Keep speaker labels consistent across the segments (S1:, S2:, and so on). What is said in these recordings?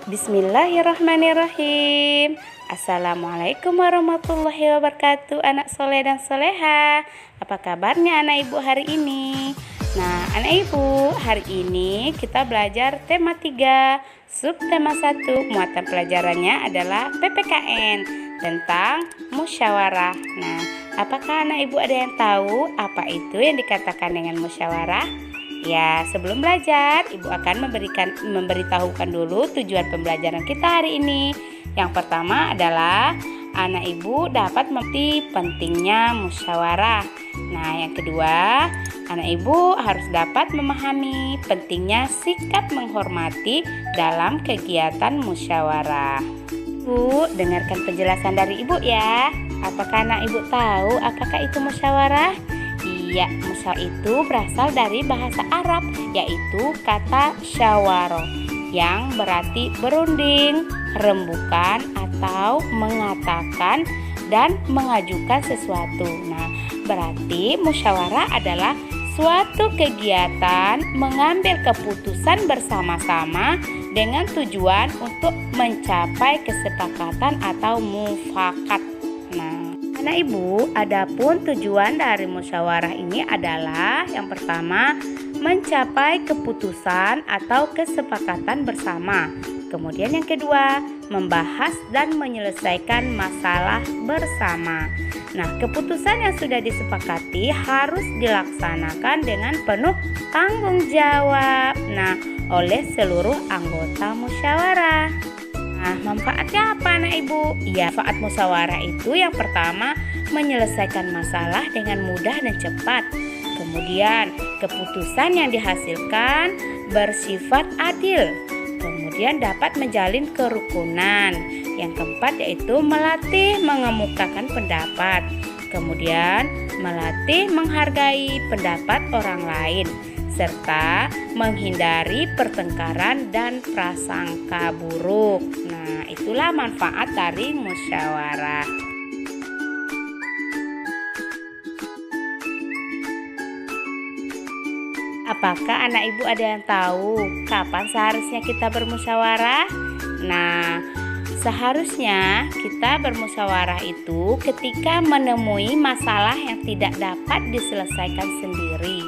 S1: Bismillahirrahmanirrahim. Assalamualaikum warahmatullahi wabarakatuh, anak soleh dan soleha. Apa kabarnya anak ibu hari ini? Nah, anak ibu, hari ini kita belajar tema 3, subtema 1. Muatan pelajarannya adalah PPKN tentang musyawarah. Nah, apakah anak ibu ada yang tahu apa itu yang dikatakan dengan musyawarah? Ya, sebelum belajar, Ibu akan memberitahukan dulu tujuan pembelajaran kita hari ini. Yang pertama adalah anak Ibu dapat mengerti pentingnya musyawarah. Nah, yang kedua, anak Ibu harus dapat memahami pentingnya sikap menghormati dalam kegiatan musyawarah. Ibu, dengarkan penjelasan dari Ibu ya. Apakah anak Ibu tahu apakah itu musyawarah? Iya, musyawarah itu berasal dari bahasa Arab, yaitu kata syawaro, yang berarti berunding, rembukan, atau mengatakan dan mengajukan sesuatu. Nah, berarti musyawarah adalah suatu kegiatan mengambil keputusan bersama-sama dengan tujuan untuk mencapai kesepakatan atau mufakat. Anak ibu, adapun tujuan dari musyawarah ini adalah yang pertama, mencapai keputusan atau kesepakatan bersama. Kemudian yang kedua, membahas dan menyelesaikan masalah bersama. Nah, keputusan yang sudah disepakati harus dilaksanakan dengan penuh tanggung jawab. Nah, oleh seluruh anggota musyawarah. Nah, manfaatnya apa anak ibu? Ya, manfaat musyawarah itu yang pertama, menyelesaikan masalah dengan mudah dan cepat. Kemudian, keputusan yang dihasilkan bersifat adil. Kemudian dapat menjalin kerukunan. Yang keempat yaitu melatih mengemukakan pendapat. Kemudian, melatih menghargai pendapat orang lain, serta menghindari pertengkaran dan prasangka buruk. Nah, itulah manfaat dari musyawarah. Apakah anak ibu ada yang tahu kapan seharusnya kita bermusyawarah? Nah, seharusnya kita bermusyawarah itu ketika menemui masalah yang tidak dapat diselesaikan sendiri.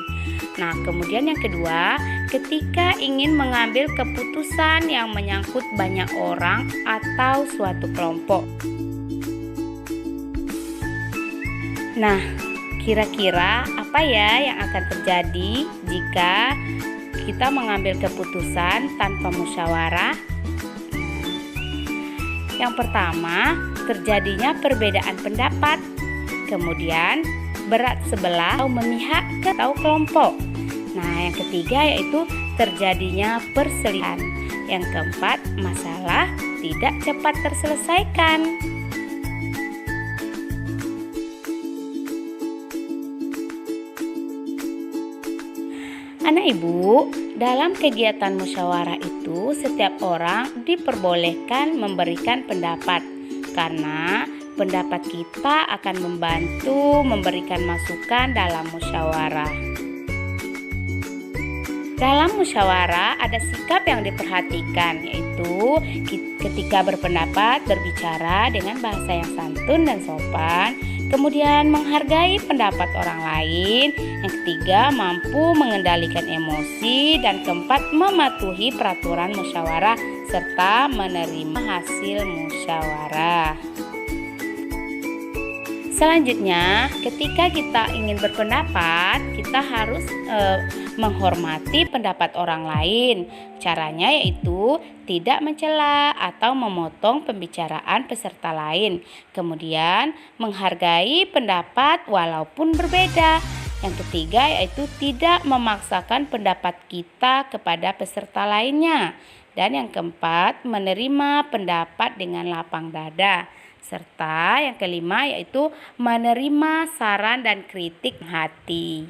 S1: Nah, kemudian yang kedua, ketika ingin mengambil keputusan yang menyangkut banyak orang atau suatu kelompok. Nah, kira-kira apa ya yang akan terjadi jika kita mengambil keputusan tanpa musyawarah? Yang pertama, terjadinya perbedaan pendapat. Kemudian, berat sebelah atau memihak ke atau kelompok. Nah, yang ketiga yaitu terjadinya perselisihan. Yang keempat, masalah tidak cepat terselesaikan. Anak ibu, dalam kegiatan musyawarah itu setiap orang diperbolehkan memberikan pendapat karena pendapat kita akan membantu memberikan masukan dalam musyawarah. Dalam musyawarah ada sikap yang diperhatikan, yaitu ketika berpendapat berbicara dengan bahasa yang santun dan sopan, kemudian menghargai pendapat orang lain, yang ketiga mampu mengendalikan emosi, dan keempat mematuhi peraturan musyawarah serta menerima hasil musyawarah. Selanjutnya, ketika kita ingin berpendapat, kita harus menghormati pendapat orang lain. Caranya yaitu tidak mencela atau memotong pembicaraan peserta lain. Kemudian, menghargai pendapat walaupun berbeda. Yang ketiga yaitu tidak memaksakan pendapat kita kepada peserta lainnya. Dan yang keempat, menerima pendapat dengan lapang dada. Serta yang kelima yaitu menerima saran dan kritik hati.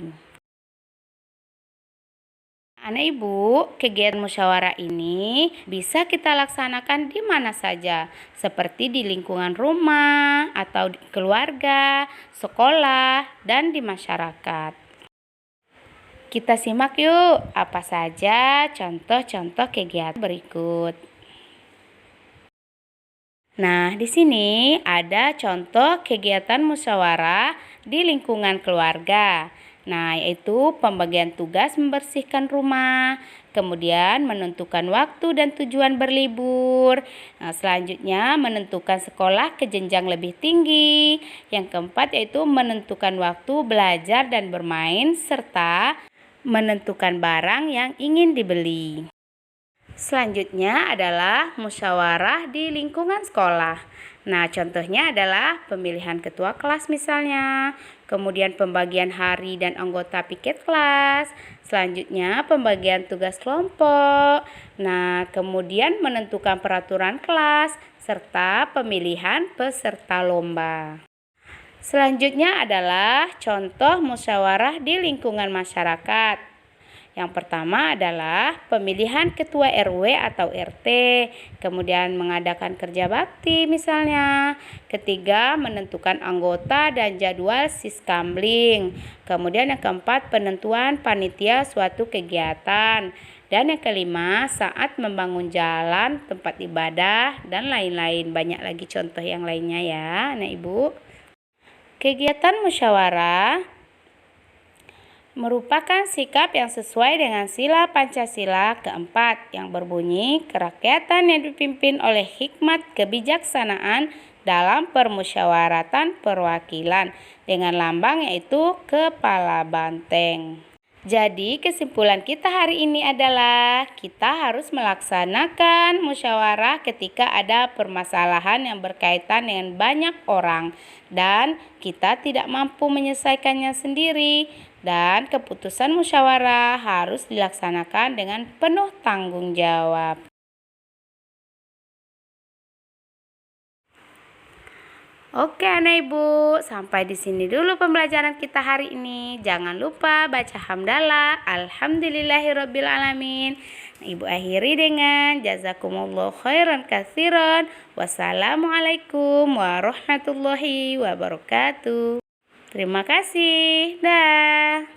S1: Anak ibu, kegiatan musyawarah ini bisa kita laksanakan di mana saja, seperti di lingkungan rumah atau di keluarga, sekolah, dan di masyarakat. Kita simak yuk apa saja contoh-contoh kegiatan berikut. Nah, di sini ada contoh kegiatan musyawarah di lingkungan keluarga. Nah, yaitu pembagian tugas membersihkan rumah, kemudian menentukan waktu dan tujuan berlibur. Nah, selanjutnya menentukan sekolah ke jenjang lebih tinggi. Yang keempat yaitu menentukan waktu belajar dan bermain serta menentukan barang yang ingin dibeli. Selanjutnya adalah musyawarah di lingkungan sekolah. Nah, contohnya adalah pemilihan ketua kelas misalnya, kemudian pembagian hari dan anggota piket kelas, selanjutnya pembagian tugas kelompok, nah kemudian menentukan peraturan kelas, serta pemilihan peserta lomba. Selanjutnya adalah contoh musyawarah di lingkungan masyarakat. Yang pertama adalah pemilihan ketua RW atau RT, kemudian mengadakan kerja bakti misalnya. Ketiga, menentukan anggota dan jadwal siskamling. Kemudian yang keempat, penentuan panitia suatu kegiatan. Dan yang kelima, saat membangun jalan, tempat ibadah, dan lain-lain. Banyak lagi contoh yang lainnya ya, anak ibu. Kegiatan musyawarah merupakan sikap yang sesuai dengan sila Pancasila keempat yang berbunyi kerakyatan yang dipimpin oleh hikmat kebijaksanaan dalam permusyawaratan perwakilan dengan lambang yaitu kepala banteng. Jadi kesimpulan kita hari ini adalah kita harus melaksanakan musyawarah ketika ada permasalahan yang berkaitan dengan banyak orang dan kita tidak mampu menyelesaikannya sendiri, dan keputusan musyawarah harus dilaksanakan dengan penuh tanggung jawab. Oke anak ibu, sampai di sini dulu pembelajaran kita hari ini. Jangan lupa baca hamdalah, alhamdulillahirabbil alamin. Ibu akhiri dengan jazakumullah khairan katsiran. Wassalamualaikum warahmatullahi wabarakatuh. Terima kasih. Dah.